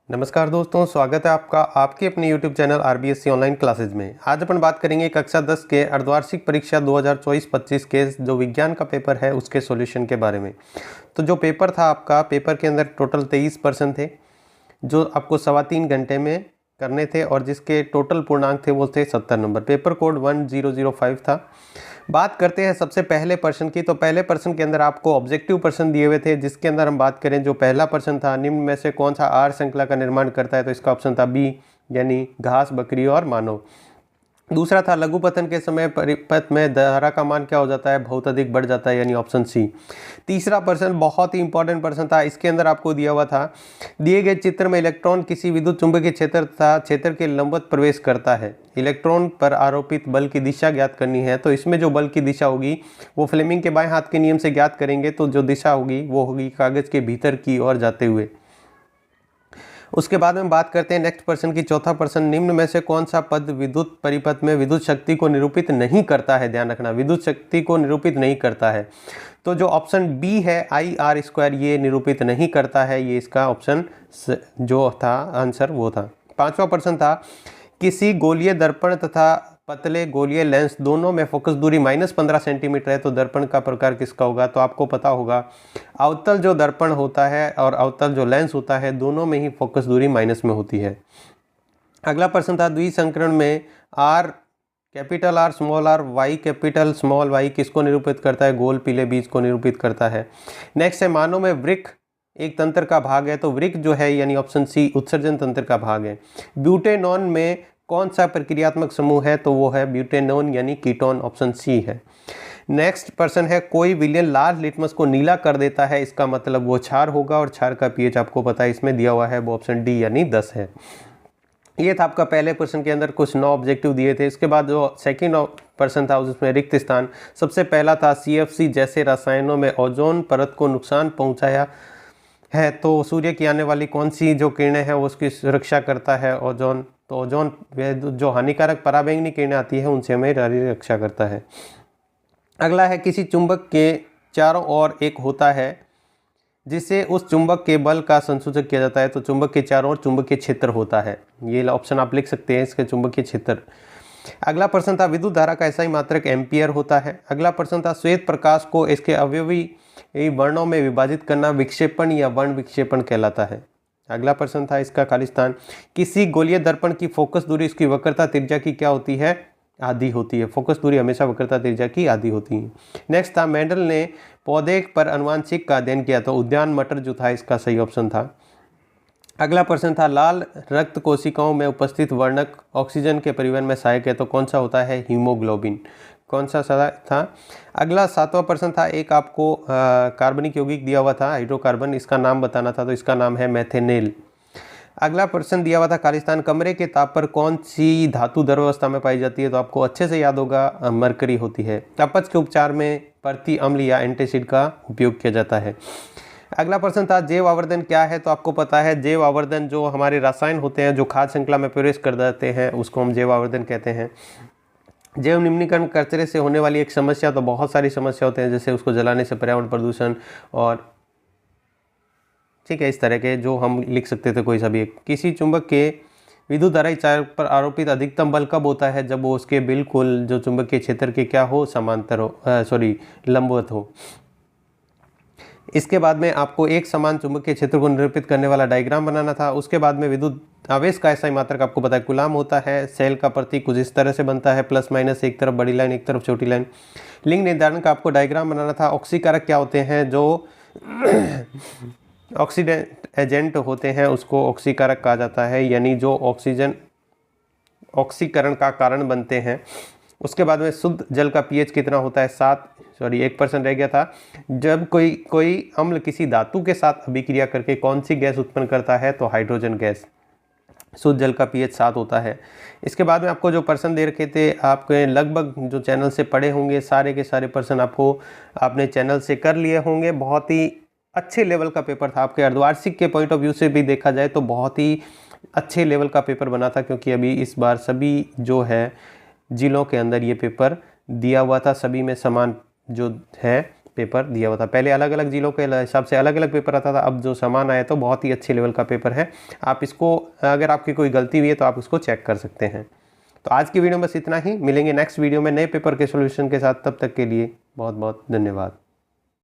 नमस्कार दोस्तों, स्वागत है आपका आपके अपने YouTube channel RBSC online classes में। आज अपन बात करेंगे कक्षा 10 के अर्धवार्षिक परीक्षा 2024-25 के जो विज्ञान का पेपर है उसके सॉल्यूशन के बारे में। तो जो पेपर था आपका, पेपर के अंदर टोटल 23 प्रश्न थे जो आपको 3.25 घंटे में करने थे और जिसके टोटल पूर्णांक थे वो थे 70 नंबर। पेपर कोड 1005 था। बात करते हैं सबसे पहले प्रश्न की। तो पहले प्रश्न के अंदर आपको ऑब्जेक्टिव प्रश्न दिए हुए थे, जिसके अंदर हम बात करें जो पहला प्रश्न था, निम्न में से कौन सा आर श्रृंखला का निर्माण करता है। तो इसका ऑप्शन था बी, यानी घास, बकरी और मानव। दूसरा था लघुपतन के समय परिपथ में धारा का मान क्या हो जाता है, बहुत अधिक बढ़ जाता है, यानी ऑप्शन सी। तीसरा प्रश्न बहुत ही इंपॉर्टेंट प्रश्न था। इसके अंदर आपको दिया हुआ था, दिए गए चित्र में इलेक्ट्रॉन किसी विद्युत चुंबकीय क्षेत्र तथा क्षेत्र के लंबवत प्रवेश करता है। इलेक्ट्रॉन पर आरोपित बल की दिशा ज्ञात करनी है। तो इसमें जो बल की दिशा होगी वो फ्लेमिंग के बाएं हाथ के नियम से ज्ञात करेंगे। तो जो दिशा होगी वो होगी कागज के भीतर की ओर जाते हुए। उसके बाद में बात करते हैं नेक्स्ट प्रश्न की। चौथा प्रश्न, निम्न में से कौन सा पद विद्युत परिपथ में विद्युत शक्ति को निरूपित नहीं करता है। ध्यान रखना, विद्युत शक्ति को निरूपित नहीं करता है। तो जो ऑप्शन बी है IR², ये निरूपित नहीं करता है। ये इसका ऑप्शन जो था आंसर वो था। पांचवा प्रश्न था, किसी गोलीय दर्पण तथा पतले गोलीय लेंस दोनों में फोकस दूरी -15 सेंटीमीटर है। तो दर्पण का प्रकार किसका होगा। तो आपको पता होगा अवतल जो दर्पण होता है और अवतल जो लेंस होता है दोनों में ही फोकस दूरी माइनस में होती है। अगला प्रश्न था, द्विसंकरण में R capital R small r, Y capital small y किसको निरूपित करता है। गोल पीले बीज को निरूपित करता है। नेक्स्ट है, मानव में वृक्क एक तंत्र का भाग है। तो वृक्क जो है यानी ऑप्शन सी उत्सर्जन तंत्र का भाग है। ब्यूटेनॉन में कौन सा प्रक्रियात्मक समूह है। तो वो है ब्यूटेनोन यानी कीटोन, ऑप्शन सी है। नेक्स्ट प्रश्न है, कोई विलयन लाल लिटमस को नीला कर देता है, इसका मतलब वो क्षार होगा और क्षार का पीएच आपको पता है इसमें दिया हुआ है, वो ऑप्शन डी यानी 10 है। ये था आपका पहले प्रश्न के अंदर कुछ 9 ऑब्जेक्टिव दिए थे। इसके बाद जो सेकंड प्रश्न था उसमें रिक्त स्थान। सबसे पहला था, CFC जैसे रसायनों में ओजोन परत को नुकसान पहुंचाया है। तो सूर्य की आने वाली कौन सी जो किरणें हैं वो उसकी सुरक्षा करता है, ओजोन। तो ओजोन जो हानिकारक पराबैंगनी किरणें आती है उनसे हमें रक्षा करता है। अगला है, किसी चुंबक के चारों ओर एक होता है जिसे उस चुंबक के बल का संसूचक किया जाता है। तो चुंबक के चारों ओर चुंबकीय क्षेत्र होता है। ये ऑप्शन आप लिख सकते हैं इसके, चुंबकीय क्षेत्र। अगला प्रश्न था, विद्युत धारा का SI मात्रक एम्पियर होता है। अगला प्रश्न था, श्वेत प्रकाश को इसके अवयवी वर्णों में विभाजित करना विक्षेपण या वर्ण विक्षेपण कहलाता है। अगला प्रश्न था इसका खालिस्तान, किसी गोलीय दर्पण की फोकस दूरी इसकी वक्रता त्रिज्या की क्या होती है, आधी होती है। फोकस दूरी हमेशा वक्रता त्रिज्या की आधी होती है। नेक्स्ट था, मेंडल ने पौधे पर अनुवांशिक का अध्ययन किया। तो उद्यान मटर जो था इसका सही ऑप्शन था। अगला प्रश्न था, लाल रक्त कोशिकाओं में उपस्थित वर्णक ऑक्सीजन के परिवहन में सहायक है। तो कौन सा होता है, हीमोग्लोबिन। कौन सा था। अगला 7वां प्रश्न था, एक आपको कार्बनिक यौगिक दिया हुआ था हाइड्रोकार्बन, इसका नाम बताना था। तो इसका नाम है मेथेनेल। अगला प्रश्न दिया हुआ था, खालिस्तान कमरे के ताप पर कौन सी धातु द्रव्यावस्था में पाई जाती है। तो आपको अच्छे से याद होगा मरकरी होती है। अपच के उपचार में प्रति अम्ल या एंटासिड का उपयोग किया जाता है। अगला प्रश्न था, जैव आवर्धन क्या है। तो आपको पता है जैव आवर्धन जो हमारे रसायन होते हैं जो खाद्य श्रृंखला में प्रवेश कर जाते हैं उसको हम जैव आवर्धन कहते हैं। जैव निम्नीकरण कचरे से होने वाली एक समस्या, तो बहुत सारी समस्या होते हैं, जैसे उसको जलाने से पर्यावरण प्रदूषण और ठीक है इस तरह के जो हम लिख सकते थे कोई सा भी एक। किसी चुंबक के विद्युत धारा चालक पर आरोपित अधिकतम बल कब होता है, जब वो उसके बिल्कुल जो चुंबकीय क्षेत्र के क्या हो, समांतर हो, लंबवत हो। इसके बाद में आपको एक समान चुंबकीय क्षेत्र को निरूपित करने वाला डायग्राम बनाना था। उसके बाद में विद्युत आवेश का SI मात्रक आपको पता है कूलाम होता है। सेल का प्रतीक कुछ इस तरह से बनता है, प्लस माइनस, एक तरफ बड़ी लाइन एक तरफ छोटी लाइन। लिंग निर्धारण का आपको डायग्राम बनाना था। ऑक्सीकारक क्या होते हैं, जो ऑक्सीडेंट एजेंट होते हैं उसको ऑक्सीकारक कहा जाता है, यानी जो ऑक्सीजन ऑक्सीकरण का कारण बनते हैं। उसके बाद में शुद्ध जल का pH कितना होता है, 1% रह गया था। जब कोई अम्ल किसी धातु के साथ अभिक्रिया करके कौन सी गैस उत्पन्न करता है, तो हाइड्रोजन गैस। शुद्ध जल का pH 7 होता है। इसके बाद में आपको जो प्रश्न दे रखे थे, आपके लगभग जो चैनल से पढ़े होंगे सारे के सारे प्रश्न आपने चैनल से कर लिए होंगे। बहुत ही अच्छे लेवल का पेपर था। आपके अर्धवार्षिक के पॉइंट ऑफ व्यू से भी देखा जाए तो बहुत ही अच्छे लेवल का पेपर बना था, क्योंकि अभी इस बार सभी जो है जिलों के अंदर ये पेपर दिया हुआ था। सभी में समान जो है पेपर दिया हुआ था। पहले अलग अलग जिलों के हिसाब से अलग अलग पेपर आता था, अब जो समान आया तो बहुत ही अच्छे लेवल का पेपर है। आप इसको, अगर आपकी कोई गलती हुई है तो आप उसको चेक कर सकते हैं। तो आज की वीडियो में बस इतना ही, मिलेंगे नेक्स्ट वीडियो में नए पेपर के सॉल्यूशन के साथ। तब तक के लिए बहुत बहुत धन्यवाद।